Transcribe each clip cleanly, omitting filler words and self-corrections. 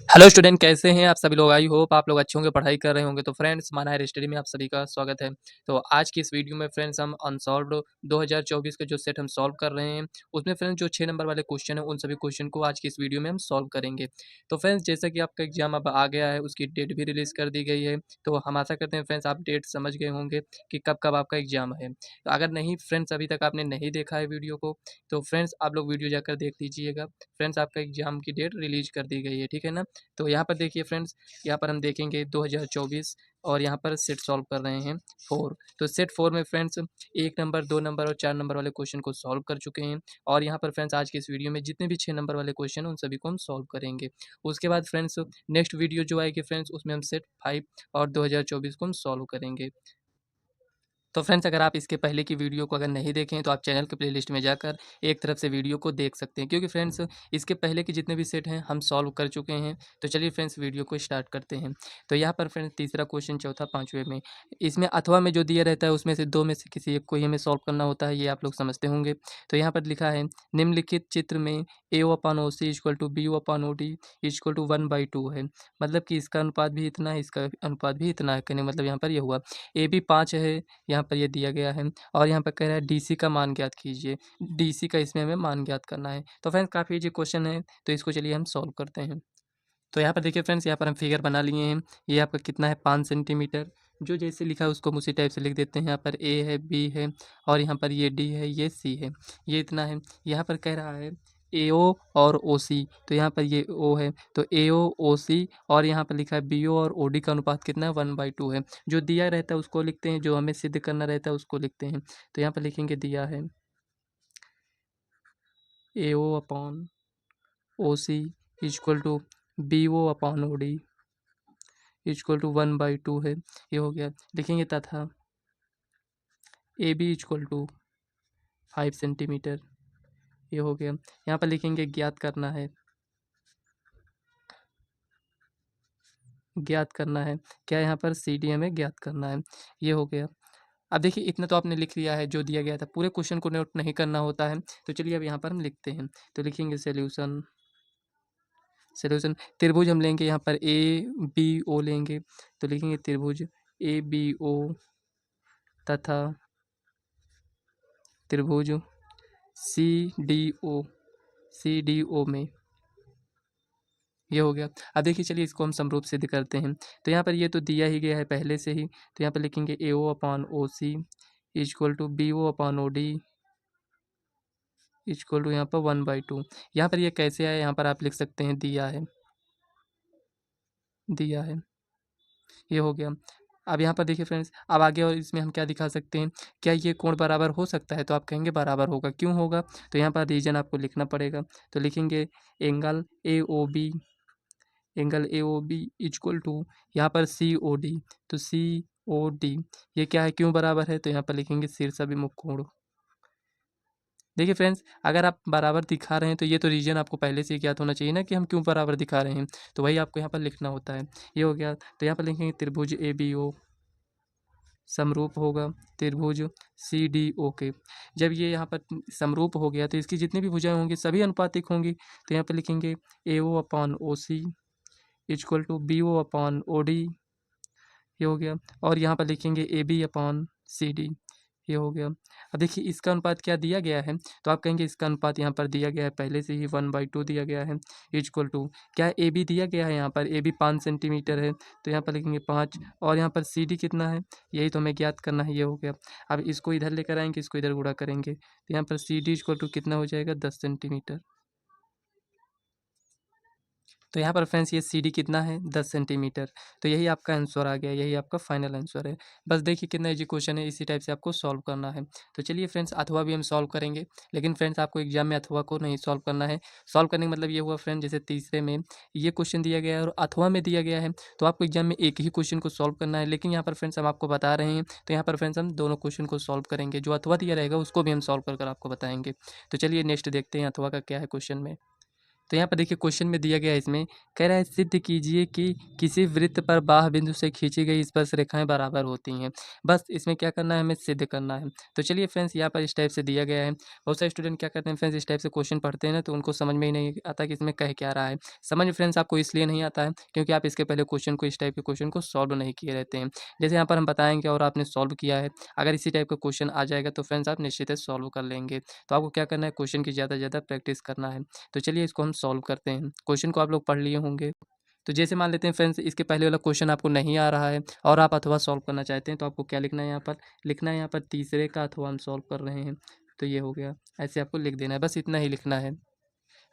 Hello student, कैसे हैं आप सभी लोग। आई होप आप लोग अच्छे होंगे, पढ़ाई कर रहे होंगे। तो फ्रेंड्स, माना है स्टडी में आप सभी का स्वागत है। तो आज की इस वीडियो में फ्रेंड्स हम अनसॉल्व्ड 2024 के जो सेट हम सॉल्व कर रहे हैं, उसमें फ्रेंड्स जो 6 नंबर वाले क्वेश्चन है उन सभी क्वेश्चन को आज की इस वीडियो में हम सॉल्व करेंगे। तो फ्रेंड्स, जैसा कि आपका एग्जाम अब आ गया है, उसकी डेट भी रिलीज़ कर दी गई है। तो हम आशा करते हैं फ्रेंड्स आप डेट समझ गए होंगे कि कब कब आपका एग्जाम है। तो अगर नहीं फ्रेंड्स, अभी तक आपने नहीं देखा है वीडियो को, तो फ्रेंड्स आप लोग वीडियो जाकर देख लीजिएगा। फ्रेंड्स, आपका एग्जाम की डेट रिलीज कर दी गई है, ठीक है ना। तो यहाँ पर देखिए फ्रेंड्स, यहाँ पर हम देखेंगे 2024 और यहाँ पर सेट सॉल्व कर रहे हैं 4। तो सेट 4 में फ्रेंड्स 1 नंबर, 2 नंबर और 4 नंबर वाले क्वेश्चन को सॉल्व कर चुके हैं। और यहाँ पर फ्रेंड्स आज के इस वीडियो में जितने भी 6 नंबर वाले क्वेश्चन हैं उन सभी को हम सॉल्व करेंगे। उसके बाद फ्रेंड्स नेक्स्ट वीडियो जो आएगी फ्रेंड्स, उसमें हम सेट 5 और 2024 को हम सॉल्व करेंगे। तो फ्रेंड्स, अगर आप इसके पहले की वीडियो को अगर नहीं देखें तो आप चैनल के प्लेलिस्ट में जाकर एक तरफ से वीडियो को देख सकते हैं, क्योंकि फ्रेंड्स इसके पहले के जितने भी सेट हैं हम सॉल्व कर चुके हैं। तो चलिए फ्रेंड्स वीडियो को स्टार्ट करते हैं। तो यहाँ पर फ्रेंड्स तीसरा क्वेश्चन, चौथा, पाँचवें में इसमें अथवा में जो दिया रहता है उसमें से दो में से किसी एक को ही हमें सॉल्व करना होता है, ये आप लोग समझते होंगे। तो यहाँ पर लिखा है निम्नलिखित चित्र में A O upon O C equal to B O upon O D equal to 1/2 है। मतलब कि इसका अनुपात भी इतना है, इसका अनुपात भी इतना है। कहने का मतलब यहाँ पर ये हुआ ए बी 5 है, यहाँ पर ये दिया गया है। और यहाँ पर कह रहा है डीसी का मान ज्ञात कीजिए। डीसी का इसमें हमें मान ज्ञात करना है। तो फ्रेंड्स काफ़ी इजी क्वेश्चन है, तो इसको चलिए हम सॉल्व करते हैं। तो यहाँ पर देखिए फ्रेंड्स, यहाँ पर हम फिगर बना लिए हैं। ये आपका कितना है, 5 सेंटीमीटर। जो जैसे लिखा है उसको हम उसी टाइप से लिख देते हैं। यहाँ पर ए है, बी है और यहाँ पर ये डी है, ये सी है, ये इतना है। यहाँ पर कह रहा है ए ओ और ओ सी, तो यहाँ पर ये ओ है, तो ए ओ ओ सी। और यहाँ पर लिखा है बी ओ और ओ डी का अनुपात कितना है, 1/2 है। जो दिया रहता है उसको लिखते हैं, जो हमें सिद्ध करना रहता है उसको लिखते हैं। तो यहाँ पर लिखेंगे दिया है A O upon O C equal to B O upon O D equal to 1/2 है। ये हो गया। लिखेंगे तथा A B equal to 5 centimetre. ये हो गया। यहाँ पर लिखेंगे ज्ञात करना है, ज्ञात करना है क्या, यहाँ पर सी डी हमें ज्ञात करना है। ये हो गया। अब देखिए इतना तो आपने लिख लिया है जो दिया गया था, पूरे क्वेश्चन को नोट नहीं करना होता है। तो चलिए अब यहाँ पर हम लिखते हैं। तो लिखेंगे सोल्यूशन। सोल्यूशन त्रिभुज हम लेंगे, यहाँ पर ए बी ओ लेंगे। तो लिखेंगे त्रिभुज ए बी ओ तथा त्रिभुज C D O, C D O में। ये हो गया। अब देखिए चलिए इसको हम समरूप सिद्ध करते हैं। तो यहाँ पर ये तो दिया ही गया है पहले से ही। तो यहाँ पर लिखेंगे A O upon O C equal to B O upon O D equal to यहाँ पर 1/2। यहाँ पर ये कैसे आया, यहाँ पर आप लिख सकते हैं दिया है, दिया है। ये हो गया। अब यहाँ पर देखिए फ्रेंड्स, अब आगे और इसमें हम क्या दिखा सकते हैं, क्या ये कोण बराबर हो सकता है। तो आप कहेंगे बराबर होगा, क्यों होगा। तो यहाँ पर रीजन आपको लिखना पड़ेगा। तो लिखेंगे angle A O B, angle A O B equal to यहाँ पर सी ओ डी। तो सी ओ डी ये क्या है, क्यों बराबर है। तो यहाँ पर लिखेंगे शीर्षाभिमुख कोण। देखिए फ्रेंड्स, अगर आप बराबर दिखा रहे हैं तो ये तो रीजन आपको पहले से ही ज्ञात होना चाहिए ना, कि हम क्यों बराबर दिखा रहे हैं। तो वही आपको यहाँ पर लिखना होता है। ये हो गया। तो यहाँ पर लिखेंगे त्रिभुज ए बी ओ समरूप होगा त्रिभुज सी डी ओ के। जब ये यहाँ पर समरूप हो गया तो इसकी जितनी भी भुजाएं होंगी सभी अनुपातिक होंगी। तो यहाँ पर लिखेंगे A O upon O C equal to B O upon O D. ये हो गया। और यहाँ पर लिखेंगे A B upon C D. ये हो गया। अब देखिए इसका अनुपात क्या दिया गया है। तो आप कहेंगे इसका अनुपात यहाँ पर दिया गया है, पहले से ही 1/2 दिया गया है इक्वल टू क्या, ए बी दिया गया है। यहाँ पर ए बी 5 सेंटीमीटर है, तो यहाँ पर लिखेंगे 5। और यहाँ पर सी डी कितना है, यही तो हमें ज्ञात करना है। ये हो गया। अब इसको इधर लेकर आएंगे, इसको इधर गुणा करेंगे। तो यहाँ पर सी डी इक्वल टू कितना हो जाएगा, 10 सेंटीमीटर। तो यहाँ पर फ्रेंड्स ये सी डी कितना है, 10 सेंटीमीटर। तो यही आपका आंसर आ गया, यही आपका फाइनल आंसर है। बस देखिए कितना इजी क्वेश्चन है, इसी टाइप से आपको सॉल्व करना है। तो चलिए फ्रेंड्स, अथवा भी हम सॉल्व करेंगे, लेकिन फ्रेंड्स आपको एग्जाम में अथवा को नहीं सॉल्व करना है। सॉल्व करने का मतलब ये हुआ फ्रेंड, जैसे तीसरे में ये क्वेश्चन दिया गया है और अथवा में दिया गया है, तो आपको एग्जाम में एक ही क्वेश्चन को सॉल्व करना है। लेकिन यहाँ पर फ्रेंड्स हम आपको बता रहे हैं, तो यहाँ पर फ्रेंड्स हम दोनों क्वेश्चन को सॉल्व करेंगे। जो अथवा दिया रहेगा उसको भी हम सॉल्व कर आपको बताएंगे। तो चलिए नेक्स्ट देखते हैं अथवा का क्या है क्वेश्चन में। तो यहाँ पर देखिए क्वेश्चन में दिया गया है, इसमें कह रहा है सिद्ध कीजिए कि किसी वृत्त पर बाह्य बिंदु से खींची गई स्पर्श रेखाएं बराबर होती हैं। बस इसमें क्या करना है, हमें सिद्ध करना है। तो चलिए फ्रेंड्स, यहाँ पर इस टाइप से दिया गया है। बहुत सारे स्टूडेंट क्या करते हैं फ्रेंड्स, इस टाइप से क्वेश्चन पढ़ते हैं ना, तो उनको समझ में ही नहीं आता कि इसमें कह क्या रहा है। समझ में फ्रेंड्स आपको इसलिए नहीं आता है क्योंकि आप इसके पहले क्वेश्चन को, इस टाइप के क्वेश्चन को सॉल्व नहीं किए रहते हैं। जैसे यहाँ पर हम बताएंगे और आपने सॉल्व किया है, अगर इसी टाइप का क्वेश्चन आ जाएगा तो फ्रेंड्स आप निश्चित है सॉल्व कर लेंगे। तो आपको क्या करना है, क्वेश्चन की ज़्यादा से ज़्यादा प्रैक्टिस करना है। तो चलिए इसको हम सॉल्व करते हैं। क्वेश्चन को आप लोग पढ़ लिए होंगे। तो जैसे मान लेते हैं फ्रेंड्स, इसके पहले वाला क्वेश्चन आपको नहीं आ रहा है और आप अथवा सॉल्व करना चाहते हैं, तो आपको क्या लिखना है, यहाँ पर लिखना है, यहाँ पर तीसरे का अथवा हम सॉल्व कर रहे हैं। तो ये हो गया, ऐसे आपको लिख देना है, बस इतना ही लिखना है।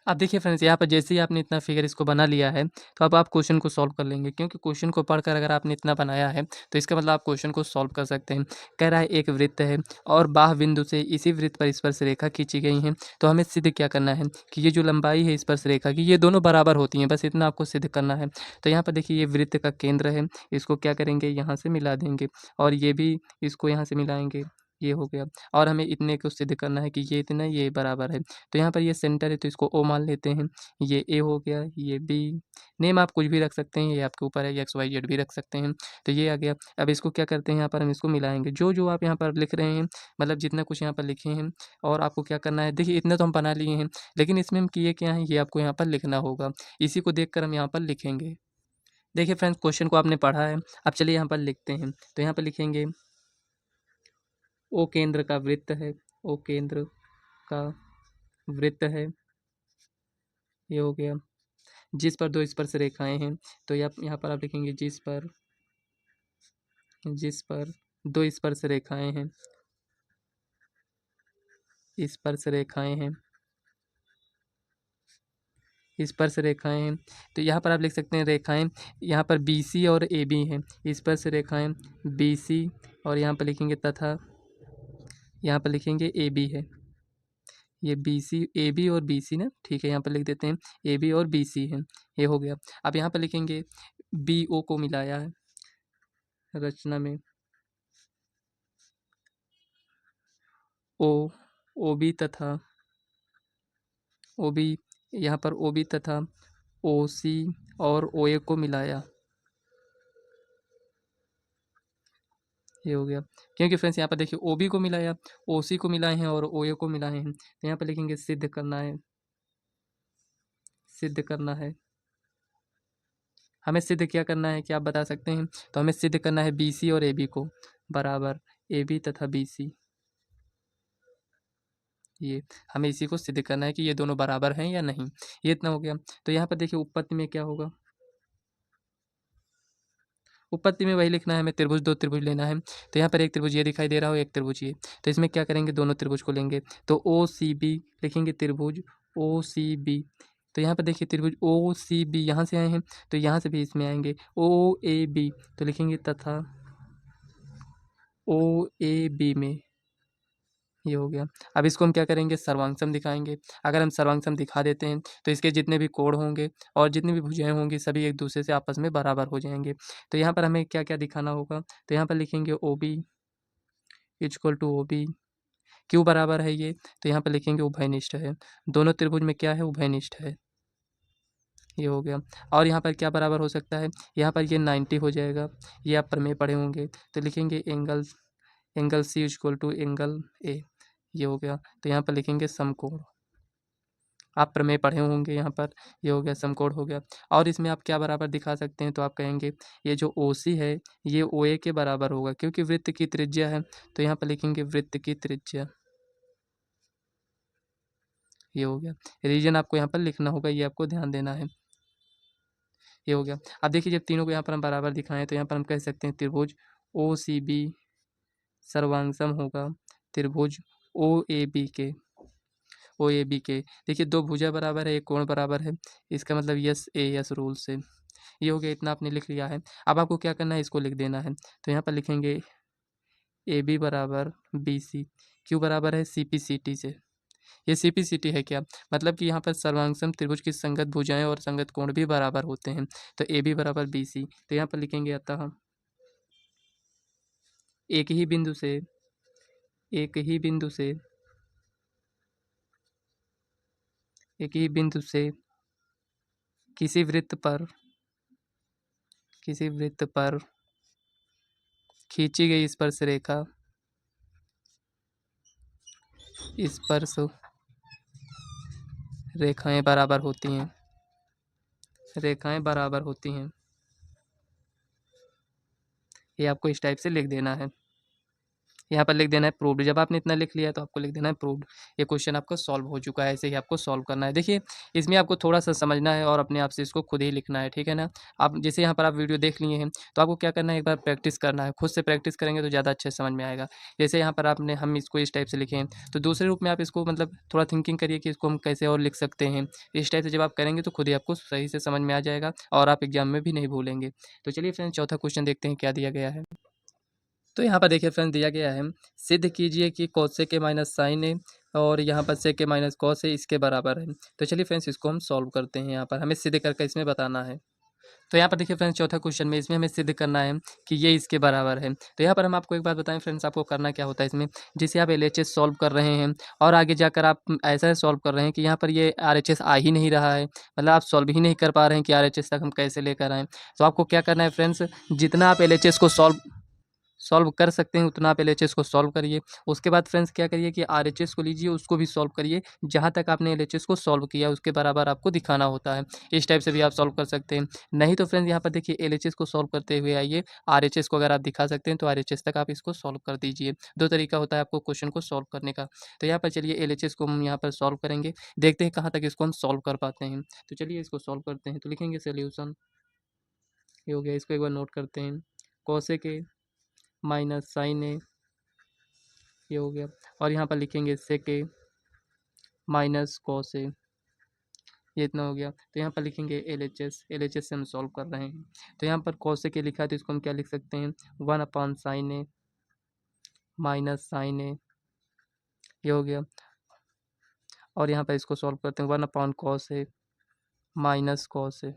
अब देखिए फ्रेंड्स, यहाँ पर जैसे ही आपने इतना फिगर इसको बना लिया है, तो अब आप क्वेश्चन को सॉल्व कर लेंगे, क्योंकि क्वेश्चन को पढ़कर अगर आपने इतना बनाया है तो इसका मतलब आप क्वेश्चन को सॉल्व कर सकते हैं। कह रहा है एक वृत्त है और बाह्य बिंदु से इसी वृत्त पर स्पर्श रेखा खींची गई है, तो हमें सिद्ध क्या करना है कि ये जो लंबाई है स्पर्श रेखा की, ये दोनों बराबर होती हैं, बस इतना आपको सिद्ध करना है। तो यहाँ पर देखिए, ये वृत्त का केंद्र है, इसको क्या करेंगे, यहाँ से मिला देंगे, और ये भी इसको यहाँ से मिलाएंगे, ये हो गया। और हमें इतने को सिद्ध करना है कि ये इतना, ये बराबर है। तो यहाँ पर ये सेंटर है, तो इसको ओ मान लेते हैं। ये ए हो गया, ये बी। नेम आप कुछ भी रख सकते हैं, ये आपके ऊपर है, एक्स वाई जेड भी रख सकते हैं। तो ये आ गया। अब इसको क्या करते हैं, यहाँ पर हम इसको मिलाएंगे, जो जो आप यहाँ पर लिख रहे हैं, मतलब जितना कुछ यहाँ पर लिखे हैं। और आपको क्या करना है, देखिए इतना तो हम बना लिए हैं, लेकिन इसमें हम किए क्या है, ये आपको यहाँ पर लिखना होगा। इसी को देख कर हम यहाँ पर लिखेंगे। देखिए फ्रेंड्स, क्वेश्चन को आपने पढ़ा है, अब चलिए यहाँ पर लिखते हैं। तो यहाँ पर लिखेंगे, ओ केंद्र का वृत्त है, ओ केंद्र का वृत्त है, ये हो गया। जिस पर दो स्पर्श रेखाएं हैं, तो यहाँ पर आप लिखेंगे जिस पर दो स्पर्श रेखाएं हैं, स्पर्श रेखाएं हैं, स्पर्श रेखाएं हैं। तो यहाँ पर आप लिख सकते हैं रेखाएं, यहाँ पर बी सी और ए बी हैं, स्पर्श रेखाएं बी सी, और यहाँ पर लिखेंगे तथा यहाँ पर लिखेंगे ए बी है। ये बी सी, ए बी और बी सी ना, ठीक है, यहाँ पर लिख देते हैं ए बी और बी सी है, ये हो गया। अब यहाँ पर लिखेंगे बी ओ को मिलाया है रचना में, ओ, ओ बी तथा ओ बी, यहाँ पर ओ बी तथा ओ सी और ओ ए को मिलाया, ये हो गया। क्योंकि फ्रेंड्स यहाँ पर देखिए, ओ बी को मिलाया, ओ सी को मिलाए हैं और ओ ए को मिलाए हैं, तो यहाँ पर लिखेंगे सिद्ध करना है, सिद्ध करना है। हमें सिद्ध क्या करना है, क्या आप बता सकते हैं? तो हमें सिद्ध करना है बी सी और ए बी को बराबर, ए बी तथा बी सी, ये हमें इसी को सिद्ध करना है कि ये दोनों बराबर हैं या नहीं। ये इतना हो गया। तो यहाँ पर देखिए उत्पत्ति में क्या होगा, उत्पत्ति में वही लिखना है हमें, त्रिभुज, दो त्रिभुज लेना है। तो यहाँ पर एक त्रिभुज ये दिखाई दे रहा हो, एक त्रिभुज ये, तो इसमें क्या करेंगे, दोनों त्रिभुज को लेंगे। तो ओ सी बी लिखेंगे, त्रिभुज ओ सी बी। तो यहाँ पर देखिए त्रिभुज ओ सी बी यहाँ से आए हैं, तो यहाँ से भी इसमें आएंगे ओ ए बी, तो लिखेंगे तथा ओ ए बी में, ये हो गया। अब इसको हम क्या करेंगे, सर्वांगसम दिखाएंगे। अगर हम सर्वांगसम दिखा देते हैं तो इसके जितने भी कोण होंगे और जितनी भी भुजाएं होंगी, सभी एक दूसरे से आपस में बराबर हो जाएंगे। तो यहाँ पर हमें क्या क्या दिखाना होगा, तो यहाँ पर लिखेंगे O B equal to O B, क्यों बराबर है ये, तो यहाँ पर लिखेंगे उभयनिष्ठ है, दोनों त्रिभुज में क्या है, उभयनिष्ठ है, ये हो गया। और यहाँ पर क्या बराबर हो सकता है, यहाँ पर ये 90 हो जाएगा, ये आप प्रमेय पढ़े होंगे, तो लिखेंगे angle C equal to angle A, ये हो गया। तो यहाँ पर लिखेंगे समकोण, आप प्रमेय पढ़े होंगे यहाँ पर, ये हो गया, समकोण हो गया। और इसमें आप क्या बराबर दिखा सकते हैं, तो आप कहेंगे ये जो ओ सी है ये ओ ए के बराबर होगा, क्योंकि वृत्त की त्रिज्या है, तो यहाँ पर लिखेंगे वृत्त की त्रिज्या, ये हो गया। रीजन आपको यहाँ पर लिखना होगा, ये आपको ध्यान देना है, ये हो गया। अब देखिए जब तीनों को यहाँ पर हम बराबर दिखाएं, तो यहाँ पर हम कह सकते हैं त्रिभुज ओ सी बी सर्वांगसम होगा त्रिभुज ओ ए बी के, ओ ए बी के। देखिए दो भुजा बराबर है, एक कोण बराबर है, इसका मतलब यस ए यस रूल से, ये हो गया, इतना आपने लिख लिया है। अब आपको क्या करना है, इसको लिख देना है। तो यहाँ पर लिखेंगे ए बी बराबर बी सी, क्यों बराबर है, सी पी सी टी से। ये सी पी सी टी है क्या, मतलब कि यहाँ पर सर्वांगसम त्रिभुज की संगत भुजाएं और संगत कोण भी बराबर होते हैं। तो ए बी बराबर बी सी, तो यहाँ पर लिखेंगे अतः एक ही बिंदु से, एक ही बिंदु से, एक ही बिंदु से किसी वृत्त पर खींची गई स्पर्श रेखाएं बराबर होती हैं। ये आपको इस टाइप से लिख देना है। यहाँ पर लिख देना है प्रूव्ड। जब आपने इतना लिख लिया तो आपको लिख देना है प्रूव्ड। ये क्वेश्चन आपका सॉल्व हो चुका है। ऐसे ही आपको सॉल्व करना है। देखिए, इसमें आपको थोड़ा सा समझना है और अपने आप से इसको खुद ही लिखना है, ठीक है ना। आप जैसे यहाँ पर आप वीडियो देख लिए हैं तो आपको क्या करना है, एक बार प्रैक्टिस करना है। खुद से प्रैक्टिस करेंगे तो ज़्यादा अच्छे से समझ में आएगा। जैसे यहाँ पर हम इसको इस टाइप से लिखें तो दूसरे रूप में आप इसको मतलब थोड़ा थिंकिंग करिए कि इसको हम कैसे और लिख सकते हैं। इस टाइप से जब आप करेंगे तो खुद ही आपको सही से समझ में आ जाएगा और आप एग्जाम में भी नहीं भूलेंगे। तो चलिए फ्रेंड्स, चौथा क्वेश्चन देखते हैं क्या दिया गया है। तो यहाँ पर देखिए फ्रेंड्स, दिया गया है सिद्ध कीजिए कि कोसेक माइनस साइन ए और यहाँ पर सेक माइनस कॉस ए इसके बराबर है। तो चलिए फ्रेंड्स, इसको हम सॉल्व करते हैं। यहाँ पर हमें सिद्ध करके इसमें बताना है। तो यहाँ पर देखिए फ्रेंड्स, चौथा क्वेश्चन में इसमें हमें सिद्ध करना है कि ये इसके बराबर है। तो यहाँ पर हम आपको एक बात बताएं फ्रेंड्स, आपको करना क्या होता है इसमें। जैसे आप एलएचएस सॉल्व कर रहे हैं और आगे जाकर आप ऐसा सॉल्व कर रहे हैं कि यहाँ पर ये आरएचएस आ ही नहीं रहा है, मतलब आप सॉल्व ही नहीं कर पा रहे हैं कि आरएचएस तक हम कैसे लेकर आएँ। तो आपको क्या करना है फ्रेंड्स, जितना आप एलएचएस को सॉल्व कर सकते हैं उतना आप एलएचएस को सॉल्व करिए। उसके बाद फ्रेंड्स क्या करिए कि आरएचएस को लीजिए, उसको भी सॉल्व करिए। जहाँ तक आपने एलएचएस को सॉल्व किया उसके बराबर आपको दिखाना होता है। इस टाइप से भी आप सॉल्व कर सकते हैं। नहीं तो फ्रेंड्स, यहाँ पर देखिए एलएचएस को सॉल्व करते हुए आइए, आरएचएस को अगर आप दिखा सकते हैं तो आरएचएस तक आप इसको सॉल्व कर दीजिए। दो तरीका होता है आपको क्वेश्चन को सॉल्व करने का। तो यहाँ पर चलिए एलएचएस को हम यहाँ पर सॉल्व करेंगे, देखते हैं कहाँ तक इसको हम सॉल्व कर पाते हैं। तो चलिए इसको सॉल्व करते हैं। तो लिखेंगे सोल्यूशन, ये हो गया। इसको एक बार नोट करते हैं, कोसेक ए माइनस साइन ए, ये हो गया। और यहाँ पर लिखेंगे सेक ए माइनस कॉस ए, ये इतना हो गया। तो यहाँ पर लिखेंगे एलएचएस से हम सॉल्व कर रहे हैं। तो यहाँ पर कॉस ए के लिखा है तो इसको हम क्या लिख सकते हैं, 1 साइन ए माइनस साइन ए, ये हो गया। और यहाँ पर इसको सॉल्व करते हैं, 1 cos A minus cos A,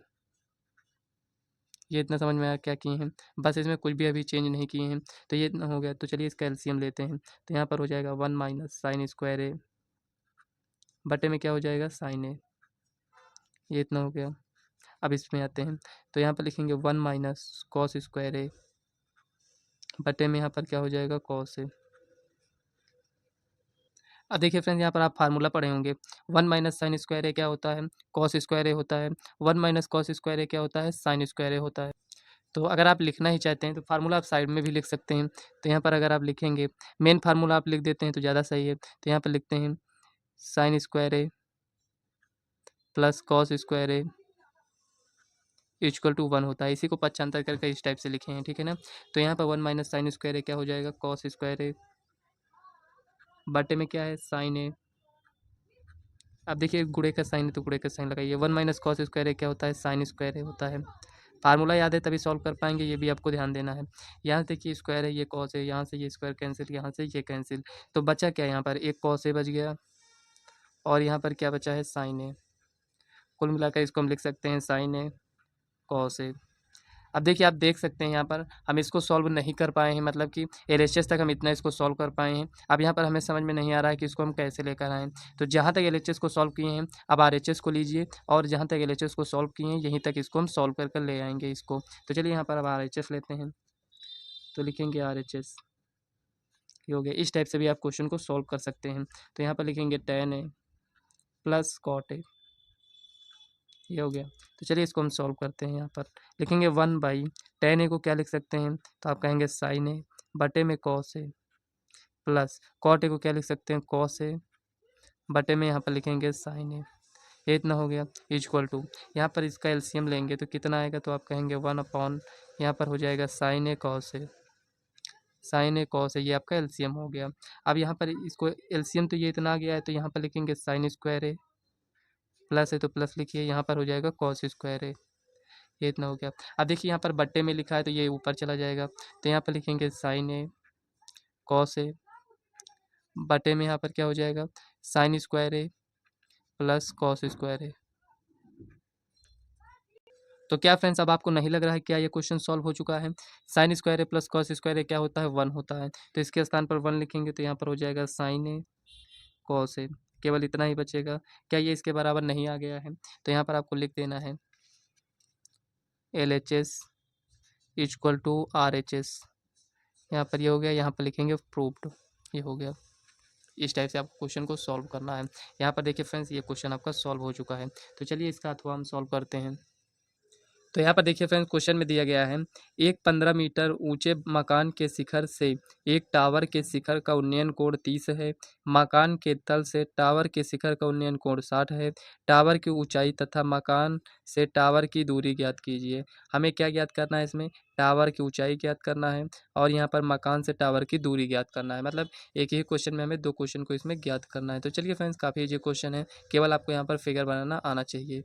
ये इतना समझ में आया क्या किए हैं। बस इसमें कुछ भी अभी चेंज नहीं किए हैं। तो ये इतना हो गया। तो चलिए इसका एलसीएम लेते हैं। तो यहाँ पर हो जाएगा 1 माइनस साइन स्क्वायर ए बटे में क्या हो जाएगा, साइन ए, ये इतना हो गया। अब इसमें आते हैं तो यहाँ पर लिखेंगे 1 माइनस कॉस स्क्वायर ए बटे में यहाँ पर क्या हो जाएगा, कॉस ए। अब देखिए फ्रेंड्स, यहाँ पर आप फार्मूला पढ़े होंगे। 1 माइनस साइन स्क्वायर ए क्या होता है, कॉस स्क्वायर ए होता है। 1 माइनस कॉस स्क्वायर ए क्या होता है, साइन स्क्वायर ए होता है। तो अगर आप लिखना ही चाहते हैं तो फार्मूला आप साइड में भी लिख सकते हैं। तो यहाँ पर अगर आप लिखेंगे, मेन फार्मूला आप लिख देते हैं तो ज़्यादा सही है। तो यहाँ पर लिखते हैं sine square A plus cos square A equal to 1 होता है। इसी को पक्षांतर करके इस टाइप से लिखे हैं, ठीक है ना। तो यहाँ पर 1 माइनस साइन स्क्वायर ए क्या हो जाएगा, कॉस स्क्वायर ए बटे में क्या है, साइन ए। अब देखिए गुणे का साइन है तो गुणे का साइन लगाइए। 1 माइनस कॉस स्क्वायर ए क्या होता है, साइन स्क्वायर ए होता है। फार्मूला याद है तभी सॉल्व कर पाएंगे, ये भी आपको ध्यान देना है। यहाँ से देखिए स्क्वायर है, ये कॉस है, यहाँ से ये स्क्वायर कैंसिल, यहाँ से ये कैंसिल। तो बचा क्या, यहाँ पर एक कॉस ए बच गया और यहाँ पर क्या बचा है, साइन ए। कुल मिलाकर इसको हम लिख सकते हैं साइन ए कॉस ए। अब देखिए आप देख सकते हैं यहाँ पर हम इसको सॉल्व नहीं कर पाए हैं, मतलब कि एलएचएस तक हम इतना इसको सॉल्व कर पाए हैं। अब यहाँ पर हमें समझ में नहीं आ रहा है कि इसको हम कैसे लेकर आएँ। तो जहाँ तक एलएचएस को सॉल्व किए हैं अब आरएचएस को लीजिए और जहाँ तक एलएचएस को सॉल्व किए हैं यहीं तक इसको हम सॉल्व कर ले आएंगे इसको। तो चलिए यहाँ पर अब आरएचएस लेते हैं। तो लिखेंगे आरएचएस, ये हो गया। इस टाइप से भी आप क्वेश्चन को सॉल्व कर सकते हैं। तो यहाँ पर लिखेंगे tan A plus cot A, ये हो गया। तो चलिए इसको हम सॉल्व करते हैं। यहाँ पर लिखेंगे 1 बाई tan ए को क्या लिख सकते हैं, तो आप कहेंगे साइन ए बटे में cos A plus cot A को क्या लिख सकते हैं, कॉस ए बटे में यहाँ पर लिखेंगे साइन ए, ये इतना हो गया इक्वल टू। यहाँ पर इसका एलसीएम लेंगे तो कितना आएगा, तो आप कहेंगे 1 अपॉन यहाँ पर हो जाएगा sign A cos A, sign A cos A, ये आपका एलसीएम हो गया। अब यहाँ पर इसको एलसीएम तो ये इतना आ गया है तो यहाँ पर लिखेंगे साइन स्क्वायर ए प्लस है तो प्लस लिखिए, यहाँ पर हो जाएगा कॉस स्क्वायर ए, ये इतना हो गया। अब देखिए यहाँ पर बट्टे में लिखा है तो ये ऊपर चला जाएगा। तो यहाँ पर लिखेंगे साइन ए कॉस ए बटे में यहाँ पर क्या हो जाएगा, sign square A plus cos square ए। तो क्या फ्रेंड्स, अब आपको नहीं लग रहा है क्या ये क्वेश्चन सॉल्व हो चुका है। Sign square A plus cos square ए क्या होता है, 1 होता है। तो इसके स्थान पर 1 लिखेंगे तो यहाँ पर हो जाएगा साइन ए कॉस ए, केवल इतना ही बचेगा। क्या ये इसके बराबर नहीं आ गया है, तो यहाँ पर आपको लिख देना है LHS इक्वल टू RHS। यहाँ पर ये हो गया, यहाँ पर लिखेंगे प्रूव्ड, ये हो गया। इस टाइप से आपको क्वेश्चन को सॉल्व करना है। यहाँ पर देखिए फ्रेंड्स, ये क्वेश्चन आपका सॉल्व हो चुका है। तो चलिए इसका अथवा हम सॉल्व करते हैं। तो यहाँ पर देखिए फ्रेंड्स, क्वेश्चन में दिया गया है, एक 15 मीटर ऊंचे मकान के शिखर से एक टावर के शिखर का उन्नयन कोण 30 है। मकान के तल से टावर के शिखर का उन्नयन कोण 60 है। टावर की ऊंचाई तथा मकान से टावर की दूरी ज्ञात कीजिए। हमें क्या ज्ञात करना है इसमें? टावर की ऊंचाई ज्ञात करना है और यहाँ पर मकान से टावर की दूरी ज्ञात करना है। मतलब एक ही क्वेश्चन में हमें 2 क्वेश्चन को इसमें ज्ञात करना है। तो चलिए फ्रेंड्स, काफ़ी ईजी क्वेश्चन है, केवल आपको यहाँ पर फिगर बनाना आना चाहिए।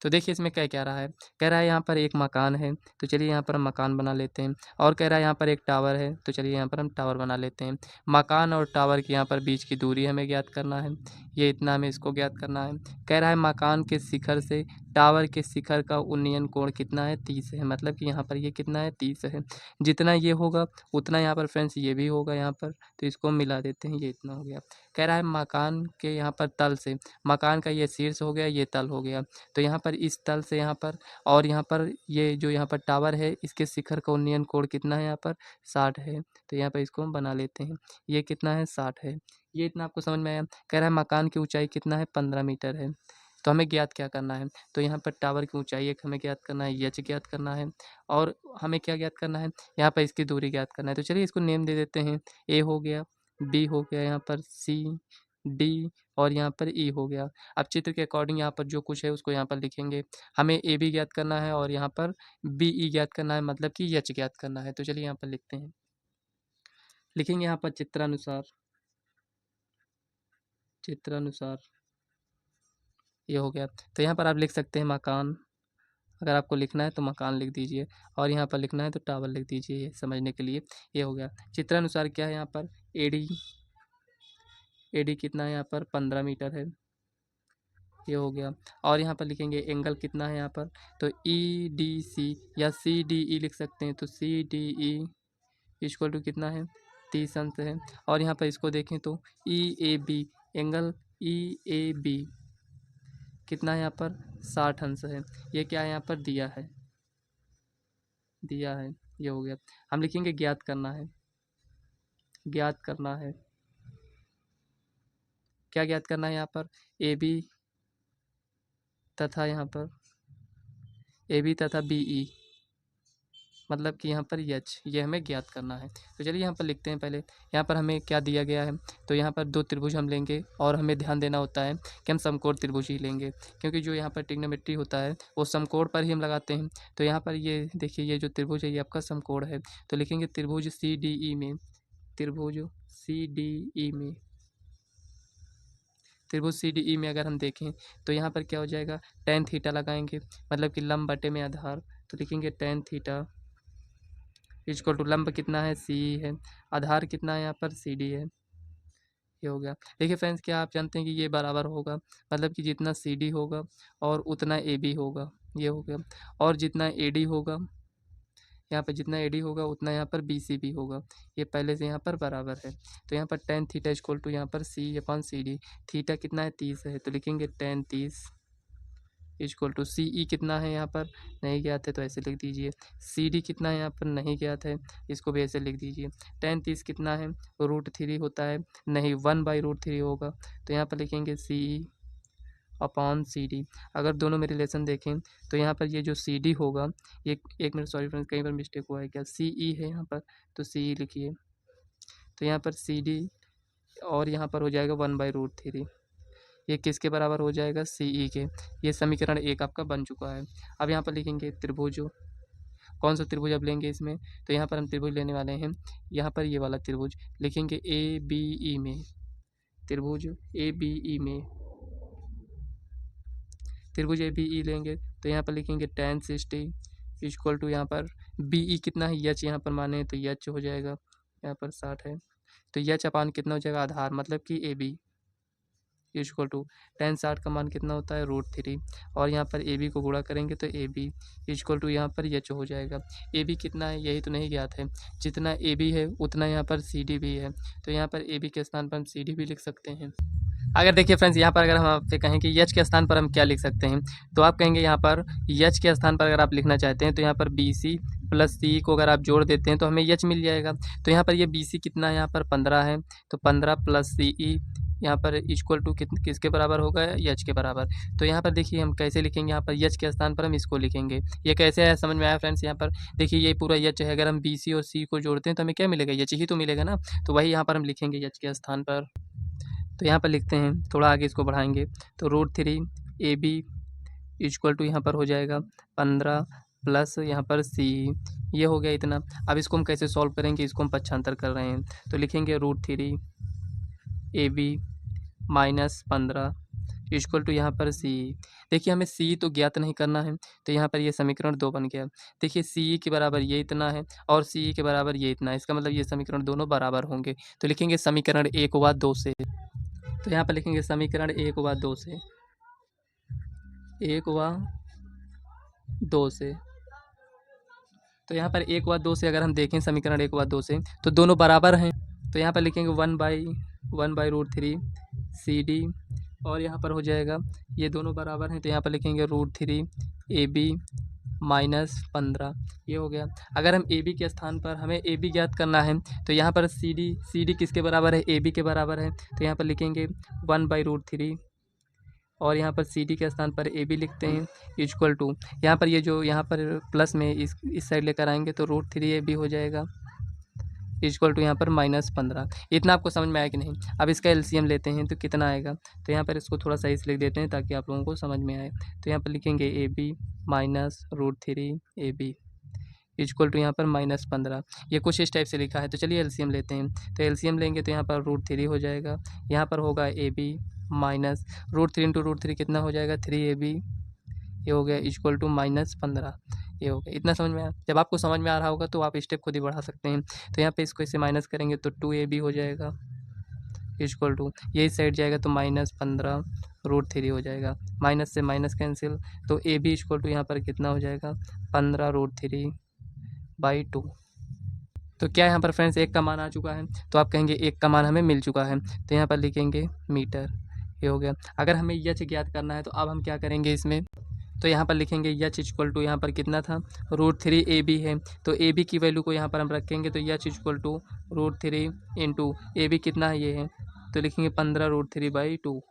तो देखिए इसमें क्या कह रहा है, कह रहा है यहाँ पर एक मकान है, तो चलिए यहाँ पर हम मकान बना लेते हैं। और कह रहा है यहाँ पर एक टावर है, तो चलिए यहाँ पर हम टावर बना लेते हैं। मकान और टावर की यहाँ पर बीच की दूरी हमें ज्ञात करना है, ये इतना हमें इसको ज्ञात करना है। कह रहा है मकान के शिखर से टावर के शिखर का उन्नयन कोण कितना है? 30 है। मतलब कि यहाँ पर ये कितना है? 30 है। जितना ये होगा उतना यहाँ पर फ्रेंड्स ये भी होगा यहाँ पर, तो इसको मिला देते हैं, ये इतना हो गया। कह रहा है मकान के यहाँ पर तल से, मकान का ये शीर्ष हो गया, ये तल हो गया, तो यहाँ पर इस तल से यहाँ पर और यहाँ पर ये जो यहाँ पर टावर है, इसके शिखर का उन्नयन कोण कितना है? यहाँ पर 60 है। तो यहाँ पर इसको हम बना लेते हैं, ये कितना है? 60 है। ये इतना आपको समझ में आया। कह रहा है मकान की ऊंचाई कितना है? 15 मीटर है। तो हमें ज्ञात क्या करना है? तो यहाँ पर टावर की ऊंचाई एक हमें ज्ञात करना है, एच ज्ञात करना है, और हमें क्या ज्ञात करना है? यहाँ पर इसकी दूरी ज्ञात करना है। तो चलिए इसको नेम दे देते हैं, ए हो गया, बी हो गया, यहाँ पर सी, डी और यहाँ पर ई हो गया। अब चित्र के अकॉर्डिंग यहाँ पर जो कुछ है उसको यहाँ पर लिखेंगे। हमें ए भी ज्ञात करना है और यहाँ पर बी ई ज्ञात करना है, मतलब कि एच ज्ञात करना है। तो चलिए यहाँ पर लिखते हैं, लिखेंगे यहाँ पर चित्रानुसार, चित्रानुसार ये हो गया। तो यहाँ पर आप लिख सकते हैं मकान, अगर आपको लिखना है तो मकान लिख दीजिए, और यहाँ पर लिखना है तो टावर लिख दीजिए, ये समझने के लिए। ये हो गया। चित्रानुसार क्या है यहाँ पर? एडी, एडी कितना है यहाँ पर? 15 मीटर है, ये हो गया। और यहाँ पर लिखेंगे एंगल कितना है यहाँ पर? तो ई डी सी या सी डी ई लिख सकते हैं। तो C D E equal to कितना है? 30 अंश है। और यहाँ पर इसको देखें तो E A B, angle E A B कितना है यहाँ पर? 60 अंश है। ये क्या है यहाँ पर? दिया है, दिया है, ये हो गया। हम लिखेंगे ज्ञात करना है, ज्ञात करना है, क्या ज्ञात करना है यहाँ पर? ए बी तथा यहाँ पर ए बी तथा बी ई, मतलब कि यहाँ पर एच, ये हमें ज्ञात करना है। तो चलिए यहाँ पर लिखते हैं। पहले यहाँ पर हमें क्या दिया गया है? तो यहाँ पर 2 त्रिभुज हम लेंगे, और हमें ध्यान देना होता है कि हम समकोण त्रिभुज ही लेंगे, क्योंकि जो यहाँ पर ट्रिग्नोमेट्री होता है वो समकोण पर ही हम लगाते हैं। तो यहाँ पर ये देखिए, ये जो त्रिभुज है ये आपका समकोण है। तो लिखेंगे त्रिभुज सी डी ई में, त्रिभुज सी डी ई में, त्रिभुज सी डी ई में अगर हम देखें तो यहाँ पर क्या हो जाएगा? tan थीटा लगाएंगे, मतलब कि लंब बटे में आधार। तो लिखेंगे tan थीटा इक्वल टू लंब कितना है? सी है, आधार कितना है यहाँ पर? सी डी है, ये हो गया। देखिए फ्रेंड्स, क्या आप जानते हैं कि ये बराबर होगा, मतलब कि जितना सी डी होगा और उतना ए बी होगा, ये हो गया। और जितना ए डी होगा, यहाँ पर जितना ए डी होगा उतना यहाँ पर बी सी भी होगा, ये पहले से यहाँ पर बराबर है। तो यहाँ पर tan थीटा इक्वल टू यहाँ पर सी अपॉन सी डी, थीटा कितना है? 30 है, तो लिखेंगे tan 30 इक्वल टू सी ई कितना है? यहाँ पर नहीं ज्ञात है, तो ऐसे लिख दीजिए। सी डी कितना है? यहाँ पर नहीं ज्ञात है, इसको भी ऐसे लिख दीजिए। tan 30 कितना है? √3 होता है, नहीं 1/√3 होगा, तो यहाँ पर लिखेंगे सी ई अपॉन सी डी। अगर दोनों में रिलेशन देखें तो यहाँ पर ये जो सी डी होगा, ये एक मिनट, सॉरी फ्रेंड्स, कहीं पर मिस्टेक हुआ है क्या? सी ई है यहाँ पर, तो सी ई लिखिए। तो यहाँ पर सी डी और यहाँ पर हो जाएगा 1/√3, ये किसके बराबर हो जाएगा? सी ई के। ये समीकरण 1 आपका बन चुका है। अब यहाँ पर लिखेंगे त्रिभुज, कौन सा त्रिभुज अब लेंगे इसमें? तो यहाँ पर हम त्रिभुज लेने वाले हैं, यहाँ पर ये वाला त्रिभुज लिखेंगे ए बी ई में, त्रिभुज ए बी ई में, त्रिभुज ए बी ई लेंगे। तो यहाँ पर लिखेंगे tan 60 इक्वल टू यहाँ पर बी ई कितना है? एच यहाँ पर माने, तो एच हो जाएगा यहाँ पर 60 है, तो एच अपान कितना हो जाएगा? आधार, मतलब कि A B equal to tan 60 का मान कितना होता है? √3, और यहाँ पर ए बी को गुणा करेंगे तो ए बी इक्वल टू यहाँ पर एच हो जाएगा। ए बी कितना है? यही तो नहीं ज्ञात है, जितना ए बी है उतना यहाँ पर सी डी भी है, तो यहाँ पर ए बी के स्थान पर हम सी डी भी लिख सकते हैं। अगर देखिए फ्रेंड्स यहाँ पर अगर हम आपसे कहें कि यच के स्थान पर हम क्या लिख सकते हैं, तो आप कहेंगे यहाँ पर यच के स्थान पर अगर आप लिखना चाहते हैं तो यहाँ पर बी सी प्लस सी को अगर आप जोड़ देते हैं तो हमें यच मिल जाएगा। तो यहाँ पर ये बी सी कितना है, यहाँ पर 15 है, तो 15 प्लस सी ई यहाँ पर इक्वल टू किसके बराबर होगा, यच के बराबर। तो यहाँ पर देखिए हम कैसे लिखेंगे, यहाँ पर यच के स्थान पर हम इसको लिखेंगे। ये कैसे है समझ में आया फ्रेंड्स? यहाँ पर देखिए ये पूरा यच है, अगर हम बी सी और सी को जोड़ते हैं तो हमें क्या मिलेगा, यच ही तो मिलेगा ना। तो वही यहाँ पर हम लिखेंगे यच के स्थान पर। तो यहाँ पर लिखते हैं, थोड़ा आगे इसको बढ़ाएंगे तो √3 ए बी इक्वल टू यहाँ पर हो जाएगा 15 प्लस यहाँ पर सी, ये हो गया इतना। अब इसको हम कैसे सॉल्व करेंगे, इसको हम पक्षांतर कर रहे हैं तो लिखेंगे √3 A B minus 15 equal to यहाँ पर सी। देखिए हमें सी तो ज्ञात नहीं करना है, तो यहाँ पर ये समीकरण 2 बन गया। देखिए सी के बराबर ये इतना है और सी के बराबर ये इतना है, इसका मतलब ये समीकरण दोनों बराबर होंगे। तो लिखेंगे समीकरण 1 व 2 से। तो यहाँ पर लिखेंगे समीकरण 1 व 2 से, 1 व 2 से। तो यहाँ पर 1 व 2 से अगर हम देखें समीकरण 1 व 2 से तो दोनों बराबर हैं। तो यहाँ पर लिखेंगे 1/√3 सी डी और यहाँ पर हो जाएगा ये दोनों बराबर हैं, तो यहाँ पर लिखेंगे √3 ए बी माइनस 15, ये हो गया। अगर हम ए बी के स्थान पर हमें ए बी ज्ञात करना है तो यहाँ पर सी डी किसके बराबर है, ए बी के बराबर है। तो यहाँ पर लिखेंगे 1/√3 और यहाँ पर सी डी के स्थान पर ए बी लिखते हैं इक्वल टू, यहाँ पर ये जो यहाँ पर प्लस में इस साइड लेकर आएंगे तो √3 ए बी हो जाएगा इक्वल टू यहाँ पर -15। इतना आपको समझ में आया कि नहीं? अब इसका एलसीएम लेते हैं तो कितना आएगा, तो यहाँ पर इसको थोड़ा सही से लिख देते हैं ताकि आप लोगों को समझ में आए। तो यहाँ पर लिखेंगे A B minus √3 A B equal to यहाँ पर -15। ये कुछ इस टाइप से लिखा है। तो चलिए एलसीएम लेते हैं, तो एलसीएम लेंगे तो यहाँ पर √3 हो जाएगा, यहाँ पर होगा ए बी माइनस √3 इंटू √3 कितना हो जाएगा 3 ए बी, ये हो गया इक्वल टू -15, ये हो गया। इतना समझ में आया? जब आपको समझ में आ रहा होगा तो आप स्टेप खुद ही बढ़ा सकते हैं। तो यहाँ पे इसको इसे माइनस करेंगे तो 2 ए बी हो जाएगा इक्वल टू, ये इस साइड जाएगा तो -15 √3 हो जाएगा, माइनस से माइनस कैंसिल, तो ए बी इक्वल टू यहाँ पर कितना हो जाएगा 15 √3/2। तो क्या यहाँ पर फ्रेंड्स एक का मान आ चुका है, तो आप कहेंगे एक का मान हमें मिल चुका है, तो यहाँ पर लिखेंगे मीटर, ये हो गया। अगर हमें यच ज्ञात करना है तो अब हम क्या करेंगे इसमें, तो यहाँ पर लिखेंगे यच इक्वल टू यहाँ पर कितना था √3 ए बी है, तो ए बी की वैल्यू को यहाँ पर हम रखेंगे तो H equal to √3 into A B कितना है ये है, तो लिखेंगे 15 √3/2,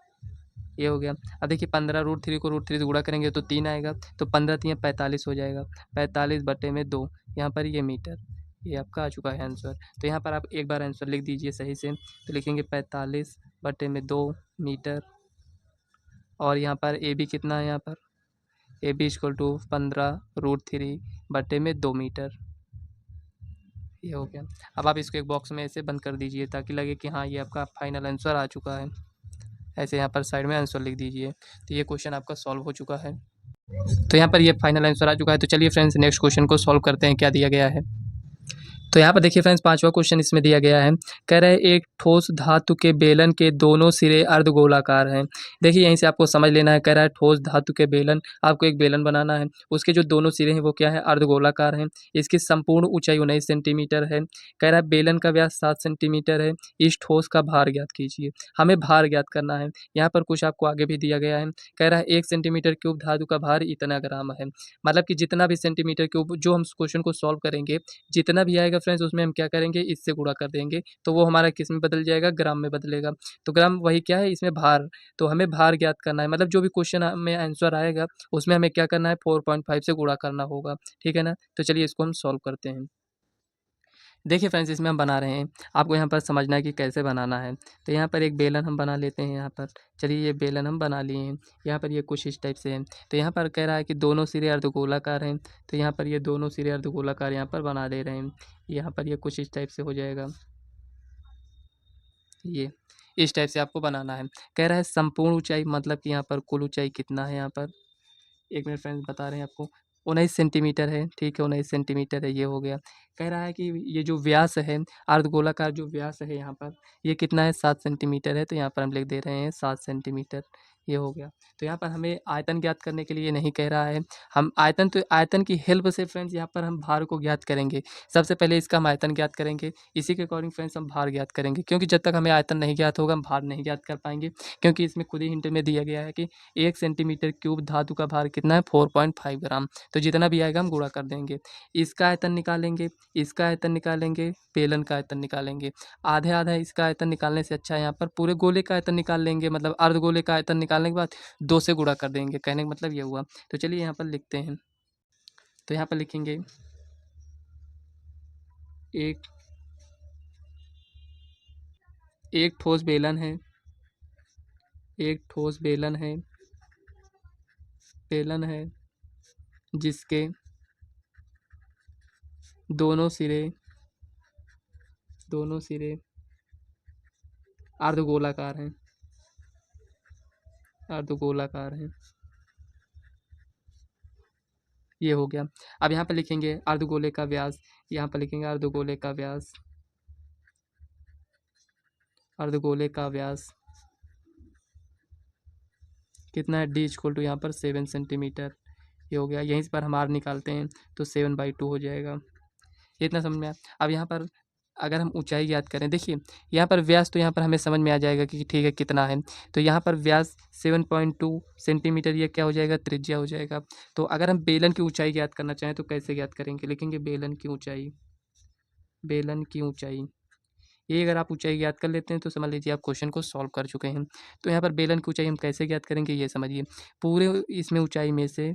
ये हो गया। अब देखिए 15 √3 को √3 से गुणा करेंगे तो 3 आएगा, तो 15 3 45 हो जाएगा, 45/2 यहाँ पर ये मीटर, ये आपका आ चुका है आंसर। तो यहाँ पर आप एक बार आंसर लिख दीजिए सही से, तो लिखेंगे 45/2 मीटर और यहाँ पर ए बी कितना है, यहाँ पर A B equal to 15 √3/2 metre, ये हो गया। अब आप इसको एक बॉक्स में ऐसे बंद कर दीजिए ताकि लगे कि हाँ ये आपका फाइनल आंसर आ चुका है। ऐसे यहाँ पर साइड में आंसर लिख दीजिए, तो ये क्वेश्चन आपका सॉल्व हो चुका है। तो यहाँ पर ये फाइनल आंसर आ चुका है। तो चलिए फ्रेंड्स नेक्स्ट क्वेश्चन को सॉल्व करते हैं, क्या दिया गया है। तो यहाँ पर देखिए फ्रेंड्स 5वां क्वेश्चन इसमें दिया गया है, कह रहे हैं एक ठोस धातु के बेलन के दोनों सिरे अर्धगोलाकार हैं। देखिए यहीं से आपको समझ लेना है, कह रहा है ठोस धातु के बेलन, आपको एक बेलन बनाना है, उसके जो दोनों सिरे हैं वो क्या है, अर्धगोलाकार हैं। इसकी संपूर्ण ऊंचाई 19 सेंटीमीटर है। कह रहा है बेलन का व्यास 7 सेंटीमीटर है। इस ठोस का भार ज्ञात कीजिए। हमें भार ज्ञात करना है। यहाँ पर कुछ आपको आगे भी दिया गया है, कह रहा है 1 सेंटीमीटर क्यूब धातु का भार इतना ग्राम है। मतलब कि जितना भी सेंटीमीटर क्यूब जो हम क्वेश्चन को सॉल्व करेंगे, जितना भी आएगा फ्रेंड्स उसमें हम क्या करेंगे, इससे गुणा कर देंगे, तो वो हमारा किस में बदल जाएगा, ग्राम में बदलेगा। तो ग्राम वही क्या है, इसमें भार, तो हमें भार ज्ञात करना है। मतलब जो भी क्वेश्चन में आंसर आएगा उसमें हमें क्या करना है, 4.5 से गुणा करना होगा, ठीक है ना। तो चलिए इसको हम सॉल्व करते हैं। देखिए फ्रेंड्स इसमें हम बना रहे हैं, आपको यहाँ पर समझना है कि कैसे बनाना है। तो यहाँ पर एक बेलन हम बना लेते हैं यहाँ पर। चलिए ये बेलन हम बना लिए हैं। यहाँ पर ये कुछ इस टाइप से है। तो यहाँ पर कह रहा है कि दोनों सिरे अर्धगोलाकार हैं, तो यहाँ पर ये दोनों सिरे अर्धगोलाकार यहाँ पर बना दे रहे हैं। यहाँ पर ये कुछ इस टाइप से हो जाएगा, ये इस टाइप से आपको बनाना है। कह रहा है संपूर्ण ऊंचाई, मतलब कि यहाँ पर कुल ऊंचाई कितना है, यहाँ पर 1 मिनट फ्रेंड्स बता रहे हैं आपको, 19 सेंटीमीटर है, ठीक है 19 सेंटीमीटर है, ये हो गया। कह रहा है कि ये जो व्यास है, अर्धगोलाकार जो व्यास है यहाँ पर, ये कितना है 7 सेंटीमीटर है, तो यहाँ पर हम लिख दे रहे हैं 7 सेंटीमीटर, ये हो गया। तो यहाँ पर हमें आयतन ज्ञात करने के लिए नहीं कह रहा है। हम आयतन की हेल्प से फ्रेंड्स यहाँ पर हम भार को ज्ञात करेंगे। सबसे पहले इसका हम आयतन ज्ञात करेंगे, इसी के अकॉर्डिंग फ्रेंड्स हम भार ज्ञात करेंगे, क्योंकि जब तक हमें आयतन नहीं ज्ञात होगा हम भार नहीं ज्ञात कर पाएँगे। क्योंकि इसमें खुद ही हिंट में दिया गया है कि 1 सेंटीमीटर क्यूब धातु का भार कितना है, 4.5 ग्राम। तो जितना भी आएगा हम गुणा कर देंगे। इसका आयतन निकालेंगे, इसका आयतन निकालेंगे, बेलन का आयतन निकालेंगे। आधे-आधा इसका आयतन निकालने से अच्छा है यहाँ पर पूरे गोले का आयतन निकाल लेंगे, मतलब अर्धगोले का आयतन निकालने के बाद 2 से गुणा कर देंगे। कहने का मतलब ये हुआ। तो चलिए यहाँ पर लिखते हैं। तो यहाँ पर लिखेंगे एक एक ठोस बेलन है, एक ठोस बेलन है जिसके दोनों सिरे अर्धगोलाकार हैं, ये हो गया। अब यहाँ पे लिखेंगे अर्धगोले का व्यास, यहाँ पर लिखेंगे अर्धगोले का व्यास कितना है, d यहाँ पर 7 सेंटीमीटर। ये हो गया। यहीं पर हम r निकालते हैं तो 7/2 हो जाएगा। इतना समझ में आया। अब यहाँ पर अगर हम ऊंचाई ज्ञात करें, देखिए यहाँ पर व्यास तो यहाँ पर हमें समझ में आ जाएगा कि ठीक है कितना है। तो यहाँ पर व्यास 7.2 सेंटीमीटर, ये क्या हो जाएगा, त्रिज्या हो जाएगा। तो अगर हम बेलन की ऊंचाई ज्ञात करना चाहें तो कैसे ज्ञात करेंगे, लिखेंगे बेलन की ऊंचाई। ये अगर आप ऊंचाई ज्ञात कर लेते हैं तो समझ लीजिए आप क्वेश्चन को सॉल्व कर चुके हैं। तो यहाँ पर बेलन की ऊंचाई हम कैसे ज्ञात करेंगे ये समझिए। पूरे इसमें ऊंचाई में से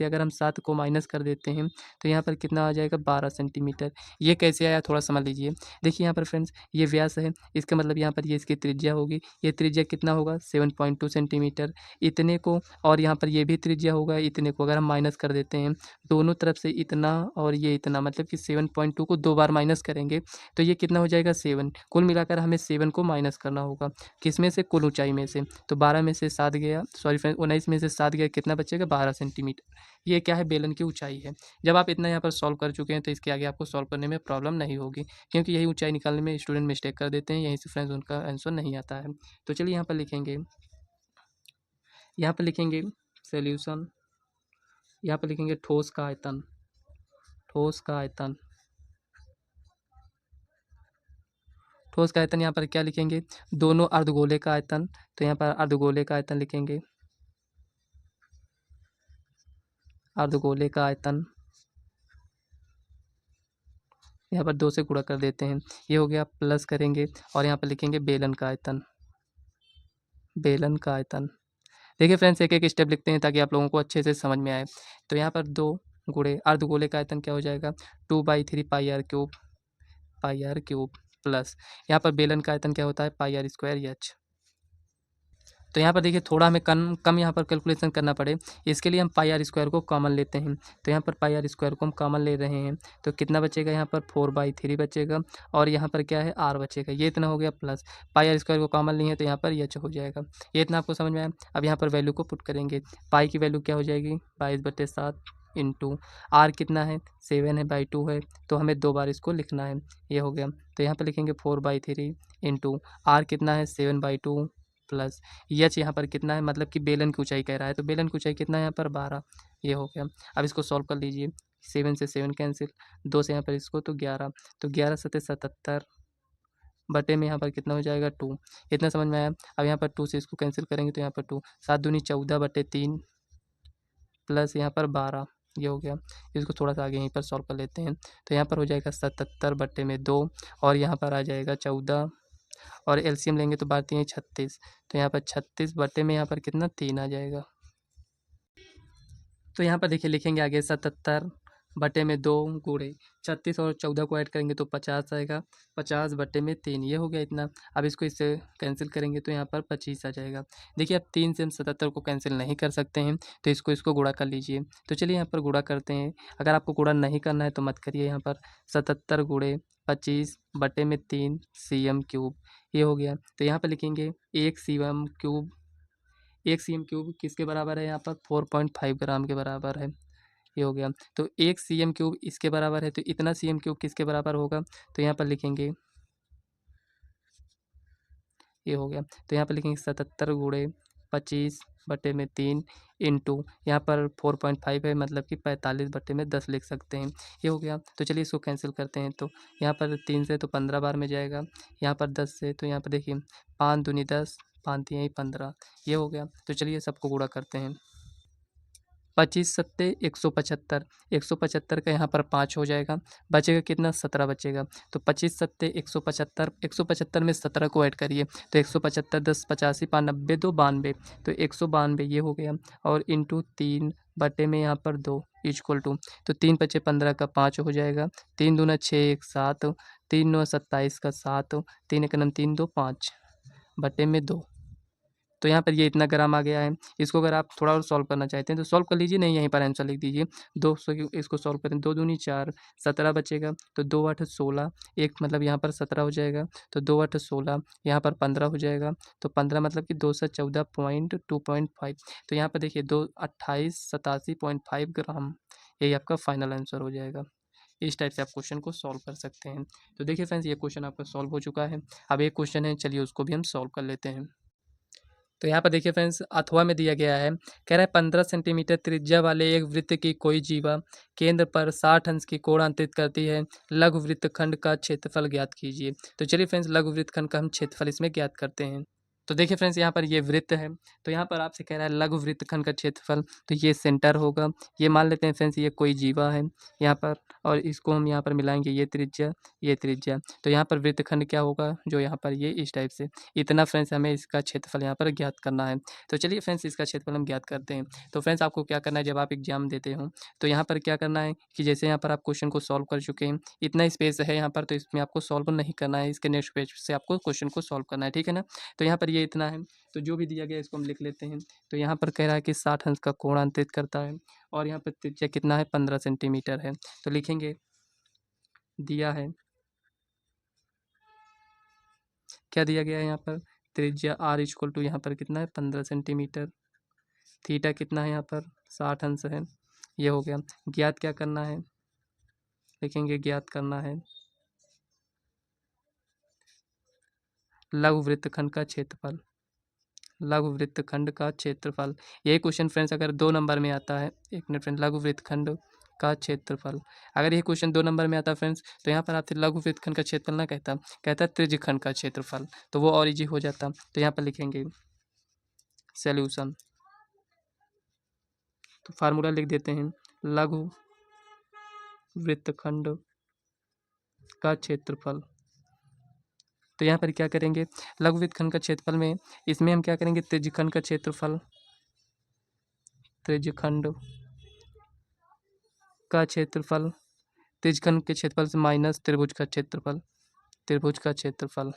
अगर हम 7 को माइनस कर देते हैं तो यहाँ पर कितना आ जाएगा, 12 सेंटीमीटर। ये कैसे आया थोड़ा समझ लीजिए। देखिए यहाँ पर फ्रेंड्स ये व्यास है, इसका मतलब यहाँ पर ये इसकी त्रिज्या होगी। ये त्रिज्या कितना होगा, 7.2 सेंटीमीटर। इतने को और यहाँ पर ये भी त्रिज्या होगा, इतने को अगर हम माइनस कर देते हैं दोनों तरफ से, इतना और ये इतना, मतलब कि 7.2 को 2 बार माइनस करेंगे तो ये कितना हो जाएगा, 7। कुल मिलाकर हमें 7 को माइनस करना होगा, किस में से, कुल ऊंचाई में से। तो 12 में से 7 गया, सॉरी फ्रेंड 19 में से 7 गया, कितना बचेगा, 12 सेंटीमीटर। ये क्या है, बेलन की ऊंचाई है। जब आप इतना यहाँ पर सॉल्व कर चुके हैं तो इसके आगे आपको सॉल्व करने में प्रॉब्लम नहीं होगी, क्योंकि यही ऊंचाई निकालने में स्टूडेंट मिस्टेक कर देते हैं, यहीं से फ्रेंड्स उनका आंसर नहीं आता है। तो चलिए यहाँ पर लिखेंगे सोल्यूशन। यहाँ पर लिखेंगे ठोस का आयतन, यहाँ पर क्या लिखेंगे, दोनों अर्धगोले का आयतन। तो यहाँ पर अर्धगोले का आयतन लिखेंगे, यहाँ पर 2 से गुणा कर देते हैं, ये हो गया, प्लस करेंगे और यहाँ पर लिखेंगे बेलन का आयतन। देखिए फ्रेंड्स एक एक स्टेप लिखते हैं ताकि आप लोगों को अच्छे से समझ में आए। तो यहाँ पर 2 गुणे अर्धगोले का आयतन क्या हो जाएगा, 2/3 पाई आर क्यूब प्लस यहाँ पर बेलन का आयतन क्या होता है, पाई आर स्क्वायर एच। तो यहाँ पर देखिए थोड़ा हमें कम यहाँ पर कैलकुलेशन करना पड़े, इसके लिए हम पाई आर स्क्वायर को कॉमन लेते हैं। तो यहाँ पर पाई आर स्क्वायर को हम कॉमन ले रहे हैं तो कितना बचेगा, यहाँ पर 4/3 बचेगा और यहाँ पर क्या है, आर बचेगा। ये इतना हो गया प्लस पाई आर स्क्वायर को कॉमन लिए हैं तो यहाँ पर एच हो जाएगा। ये इतना आपको समझ में आया। अब यहाँ पर वैल्यू को पुट करेंगे, पाई की वैल्यू क्या हो जाएगी, 22/7 इंटू आर कितना है, 7/2 है, तो हमें 2 बार इसको लिखना है। ये हो गया। तो यहाँ पर लिखेंगे 4/3 इंटू आर कितना है, 7/2 प्लस एच यहाँ पर कितना है, मतलब कि बेलन की ऊंचाई कह रहा है, तो बेलन की ऊंचाई कितना है यहाँ पर, 12। ये हो गया। अब इसको सॉल्व कर लीजिए, 7 से 7 कैंसिल, 2 से यहाँ पर इसको तो 11, तो 11 सत्ते 77 बटे में यहाँ पर कितना हो जाएगा, 2। इतना समझ में आया। अब यहाँ पर 2 से इसको कैंसिल करेंगे तो यहाँ पर 2, 7 दूनी 14/3 प्लस यहाँ पर 12, ये हो गया। इसको थोड़ा सा आगे यहीं पर सॉल्व कर लेते हैं। तो यहाँ पर हो जाएगा 77/2 और यहाँ पर आ जाएगा 14 और एलसीएम लेंगे तो 12 × 36, तो यहाँ पर 36 बटे में यहाँ पर कितना, 3 आ जाएगा। तो यहाँ पर देखिए लिखेंगे आगे 77/2 गुणे 36 और 14 को ऐड करेंगे तो 50 आएगा, 50/3, ये हो गया इतना। अब इसको इससे कैंसिल करेंगे तो यहाँ पर 25 आ जाएगा। देखिए अब 3 से हम 77 को कैंसिल नहीं कर सकते हैं तो इसको गुणा कर लीजिए। तो चलिए यहाँ पर गुणा करते हैं। अगर आपको गुणा नहीं करना है तो मत करिए। यहाँ पर 77 गुणे 25/3 cm3, ये हो गया। तो यहाँ पर लिखेंगे 1 cm3 किसके बराबर है, यहाँ पर 4.5 ग्राम के बराबर है। ये हो गया। तो 1 cm3 इसके बराबर है, तो इतना cm3 किसके बराबर होगा, तो यहाँ पर लिखेंगे, ये हो गया। तो यहाँ पर लिखेंगे 77 गुणे 25/3 इंटू यहाँ पर 4.5 है, मतलब कि 45/10 लिख सकते हैं। ये हो गया। तो चलिए इसको कैंसिल करते हैं। तो यहाँ पर 3 से तो 15 बार में जाएगा, यहाँ पर 10 से तो यहाँ पर देखिए 5 दूनी 10, 5 तिहाई 15, ये हो गया। तो चलिए सबको गुणा करते हैं। 25 सत्ते 175, 175 का यहाँ पर 5 हो जाएगा, बचेगा कितना 17 बचेगा। तो 25 सत्ते 175, 175 में 17 को ऐड करिए तो 175 10 85 5 90 2 92, तो 192 ये हो गया। और इंटू 3 बटे में यहाँ पर 2 इक्वल टू, तो 3 पचे 15 का 5 हो जाएगा, 3 दूना 6 1 7, 3 9 27 का 7, 3 1 9 3 2 5 बटे में 2। तो यहाँ पर ये इतना ग्राम आ गया है। इसको अगर आप थोड़ा और सॉल्व करना चाहते हैं तो सॉल्व कर लीजिए, नहीं यहीं पर आंसर लिख दीजिए। 200 की इसको सॉल्व करें, 2 दूनी 4, 17 बचेगा, तो 2 8 16, एक मतलब यहाँ पर 17 हो जाएगा, तो 2 8 16, यहाँ पर 15 हो जाएगा, तो 15 मतलब कि 214.2.5, तो यहाँ पर देखिए 2887.5 ग्राम, यही आपका फाइनल आंसर हो जाएगा। इस टाइप से आप क्वेश्चन को सॉल्व कर सकते हैं। तो देखिए फ्रेंड्स, ये क्वेश्चन आपका सॉल्व हो चुका है। अब एक क्वेश्चन है, चलिए उसको भी हम सॉल्व कर लेते हैं। तो यहाँ पर देखिए फ्रेंड्स, अथवा में दिया गया है, कह रहा है 15 सेंटीमीटर त्रिज्या वाले एक वृत्त की कोई जीवा केंद्र पर 60 अंश की कोण अंतरित करती है, लघु वृत्तखंड का क्षेत्रफल ज्ञात कीजिए। तो चलिए फ्रेंड्स, लघु वृत्तखंड का हम क्षेत्रफल इसमें ज्ञात करते हैं। तो देखिए फ्रेंड्स, यहाँ पर ये वृत्त है, तो यहाँ पर आपसे कह रहा है लघु वृत्तखंड का क्षेत्रफल, तो ये सेंटर होगा। ये मान लेते हैं फ्रेंड्स, ये कोई जीवा है यहाँ पर, और इसको हम यहाँ पर मिलाएंगे, ये त्रिज्या ये त्रिज्या, तो यहाँ पर वृत्तखंड क्या होगा, जो यहाँ पर ये इस टाइप से, इतना फ्रेंड्स हमें इसका क्षेत्रफल यहाँ पर ज्ञात करना है। तो चलिए फ्रेंड्स, इसका क्षेत्रफल हम ज्ञात करते हैं। तो फ्रेंड्स, आपको क्या करना है, जब आप एग्जाम देते हो तो यहाँ पर क्या करना है कि जैसे यहाँ पर आप क्वेश्चन को सॉल्व कर चुके हैं, इतना स्पेस है यहाँ पर, तो इसमें आपको सॉल्व नहीं करना है, इसके नेक्स्ट पेज से आपको क्वेश्चन को सॉल्व करना है, ठीक है ना। तो यहाँ पर ये इतना है, तो जो भी दिया गया है इसको हम लिख लेते हैं। तो यहाँ पर कह रहा है कि 60 अंश का कोण अंतरित करता है, और यहाँ पर त्रिज्या कितना है, 15 सेंटीमीटर है। तो लिखेंगे, दिया है, क्या दिया गया है यहाँ पर, त्रिज्या आर इक्वल टू यहाँ पर कितना है, 15 सेंटीमीटर, थीटा कितना है यहाँ पर 60 अंश है, ये हो गया। ज्ञात क्या करना है, लिखेंगे ज्ञात करना है लघु वृत्तखंड का क्षेत्रफल, लघु वृत्तखंड का क्षेत्रफल। यही क्वेश्चन फ्रेंड्स अगर 2 नंबर में आता है, एक मिनट फ्रेंड, लघु वृत्तखंड का क्षेत्रफल, अगर ये क्वेश्चन 2 नंबर में आता फ्रेंड्स, तो यहाँ पर आपसे लघु वृत्तखंड का क्षेत्रफल ना कहता, कहता त्रिज्यखंड का क्षेत्रफल, तो वो और ईजी हो जाता। तो यहाँ पर लिखेंगे सॉल्यूशन, तो फार्मूला लिख देते हैं, लघु वृत्तखंड का क्षेत्रफल। तो यहाँ पर क्या करेंगे, लघु वृत्तखंड का क्षेत्रफल में, इसमें हम क्या करेंगे, त्रिज्यखंड का क्षेत्रफल, त्रिज्यखंड का क्षेत्रफल, त्रिज्यखंड के क्षेत्रफल से माइनस त्रिभुज का क्षेत्रफल, त्रिभुज का क्षेत्रफल,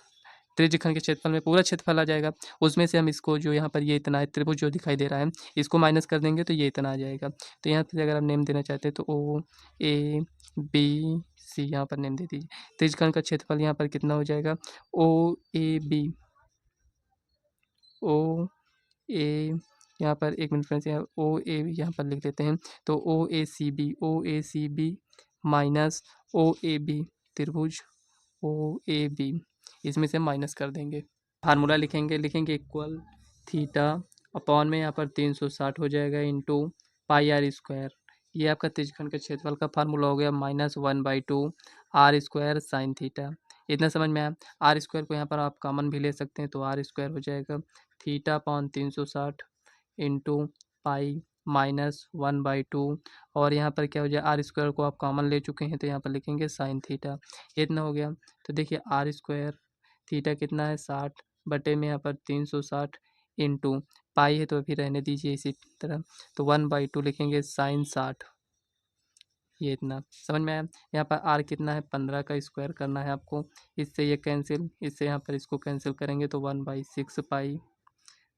त्रिज्यखंड के क्षेत्रफल में पूरा क्षेत्रफल आ जाएगा, उसमें से हम इसको जो यहाँ पर ये इतना है, त्रिभुज जो दिखाई दे रहा है, इसको माइनस कर देंगे तो ये इतना आ जाएगा। तो यहाँ पर अगर आप नेम देना चाहते हैं तो ओ ए बी सी यहाँ पर नेम दे दीजिए। त्रिज्यखंड का क्षेत्रफल यहाँ पर कितना हो जाएगा, ओ ए बी, ओ ए, यहाँ पर एक मिनट फ्रेंड्स, यहाँ ओ ए यहाँ पर लिख देते हैं, तो O A C B, O A C B minus O A B, त्रिभुज ओ ए बी, इसमें से माइनस कर देंगे, फार्मूला लिखेंगे, लिखेंगे इक्वल थीटा अपॉन में यहाँ पर 360 हो जाएगा इंटू पाई आर स्क्वायर, ये आपका त्रिज्यखंड के क्षेत्रफल का फार्मूला हो गया, -1/2 आर स्क्वायर साइन थीटा। इतना समझ में आया। आर स्क्वायर को यहाँ पर आप कॉमन भी ले सकते हैं, तो आर स्क्वायर हो जाएगा थीटा अपॉन 360 इंटू पाई -1/2, और यहाँ पर क्या हो जाए, आर स्क्वायर को आप कॉमन ले चुके हैं तो यहाँ पर लिखेंगे साइन थीटा, इतना हो गया। तो देखिए आर स्क्वायर, थीटा कितना है 60 बटे में यहाँ पर 360 इंटू पाई है तो अभी रहने दीजिए इसी तरह, तो 1/2 लिखेंगे साइन 60, ये इतना समझ में आया। यहाँ पर आर कितना है, 15 का स्क्वायर करना है आपको, इससे ये कैंसिल, इससे यहाँ पर इसको कैंसिल करेंगे तो 1/6 पाई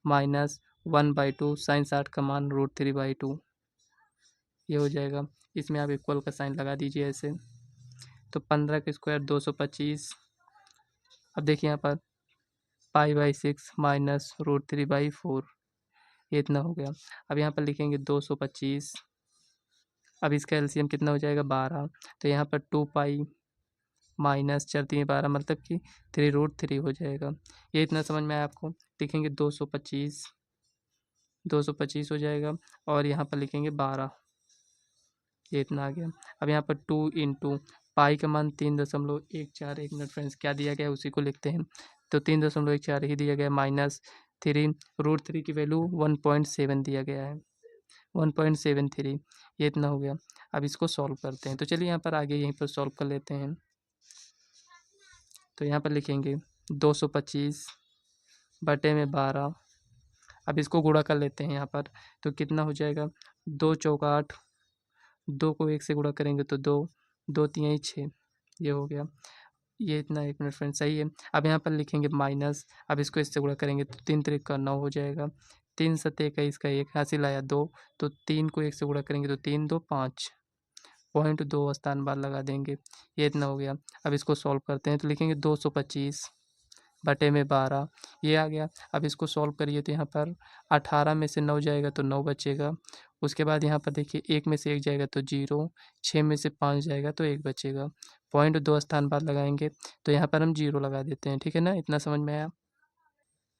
माइनस 1/2 साइन 60 का मान √3/2, ये हो जाएगा। इसमें आप इक्वल का साइन लगा दीजिए ऐसे, तो 15 का स्क्वायर 225, अब देखिए यहाँ पर पाई/6 माइनस √3/4, ये इतना हो गया। अब यहाँ पर लिखेंगे 225, अब इसका एलसीएम कितना हो जाएगा 12, तो यहाँ पर 2 पाई माइनस 4×3 = 12 मतलब कि 3√3 हो जाएगा, ये इतना समझ में आया आपको। लिखेंगे 225 225 हो जाएगा और यहाँ पर लिखेंगे 12, ये इतना आ गया। अब यहाँ पर 2 इंटू पाई का मान 3.14, एक मिनट फ्रेंड्स क्या दिया गया है उसी को लिखते हैं। तो 3.14 ही दिया गया है, माइनस 3 √3 की वैल्यू 1.7 दिया गया है, 1.73, ये इतना हो गया। अब इसको सॉल्व करते हैं, तो चलिए यहाँ पर आगे यहीं पर सॉल्व कर लेते हैं। तो यहाँ पर लिखेंगे 225 बटे में 12। अब इसको गुणा कर लेते हैं यहाँ पर, तो कितना हो जाएगा, 2 चौका 8, 2 को 1 से गुणा करेंगे तो 2, 2 तिहाई 6, ये हो गया, ये इतना। एक मिनट फ्रेंड सही है। अब यहाँ पर लिखेंगे माइनस, अब इसको इससे गुणा करेंगे तो 3 त्रिक का 9 हो जाएगा, 3 सत्ते 21 का 1 हासिल आया 2, तो 3 को 1 से गुणा करेंगे तो 3 2 5, पॉइंट 2 स्थान बाद लगा देंगे, ये इतना हो गया। अब इसको सॉल्व करते हैं, तो लिखेंगे 225 बटे में 12, ये आ गया। अब इसको सॉल्व करिए तो यहाँ पर 18 में से 9 जाएगा तो 9 बचेगा। उसके बाद यहाँ पर देखिए 1 में से 1 जाएगा तो 0, 6 में से 5 जाएगा तो 1 बचेगा, पॉइंट 2 स्थान बाद लगाएंगे तो यहाँ पर हम 0 लगा देते हैं, ठीक है ना, इतना समझ में आया।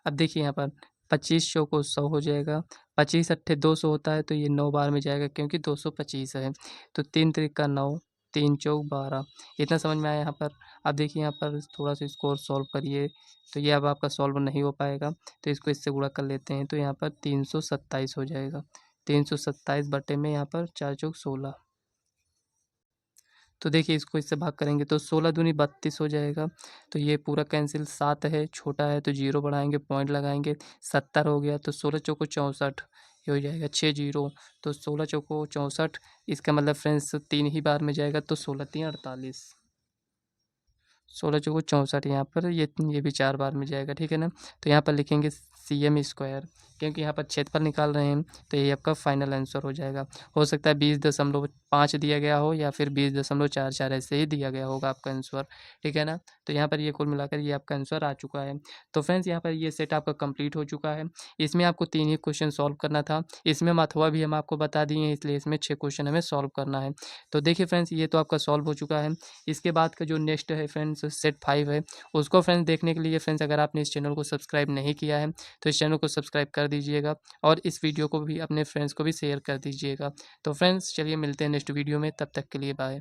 अब देखिए यहाँ पर 25 चौको 100 हो जाएगा, 25 अट्ठे 200 होता है तो ये 9 बार में जाएगा क्योंकि 225 है, तो 3 त्रिक का 9, 3 चौक 12, इतना समझ में आया यहाँ पर। अब देखिए यहाँ पर थोड़ा सा इसको और सॉल्व करिए, तो ये अब आपका सॉल्व नहीं हो पाएगा, तो इसको इससे गुणा कर लेते हैं, तो यहाँ पर 327 हो जाएगा, 327 बटे में यहाँ पर 4 चौक 16। तो देखिए इसको इससे भाग करेंगे तो 16 दूनी 32 हो जाएगा, तो ये पूरा कैंसिल, 7 है छोटा है तो 0 बढ़ाएंगे, पॉइंट लगाएंगे, 70 हो गया, तो 16 चौको 64, ये हो जाएगा 6 0, तो 16 चौको 64, इसका मतलब फ्रेंड्स 3 ही बार में जाएगा तो 16 3 48, 16 चौको 64, यहाँ पर ये भी 4 बार में जाएगा, ठीक है ना। तो यहाँ पर लिखेंगे CM स्क्वायर, क्योंकि यहाँ पर क्षेत्रफल निकाल रहे हैं तो ये आपका फाइनल आंसर हो जाएगा। हो सकता है 20.5 दिया गया हो या फिर 20.44 ऐसे ही दिया गया होगा आपका आंसर, ठीक है ना। तो यहाँ पर ये कुल मिलाकर ये आपका आंसर आ चुका है। तो फ्रेंड्स यहाँ पर ये सेट आपका कंप्लीट हो चुका है। इसमें आपको 3 ही क्वेश्चन सॉल्व करना था, इसमें अथवा भी हम आपको बता दिए हैं, इसलिए इसमें 6 क्वेश्चन हमें सॉल्व करना है। तो देखिए फ्रेंड्स ये तो आपका सॉल्व हो चुका है। इसके बाद का जो नेक्स्ट है फ्रेंड्स सेट 5 है, उसको फ्रेंड्स देखने के लिए फ्रेंड्स अगर आपने इस चैनल को सब्सक्राइब नहीं किया है तो इस चैनल को सब्सक्राइब कर दीजिएगा और इस वीडियो को भी अपने फ्रेंड्स को भी शेयर कर दीजिएगा। तो फ्रेंड्स चलिए मिलते हैं नेक्स्ट वीडियो में, तब तक के लिए बाय।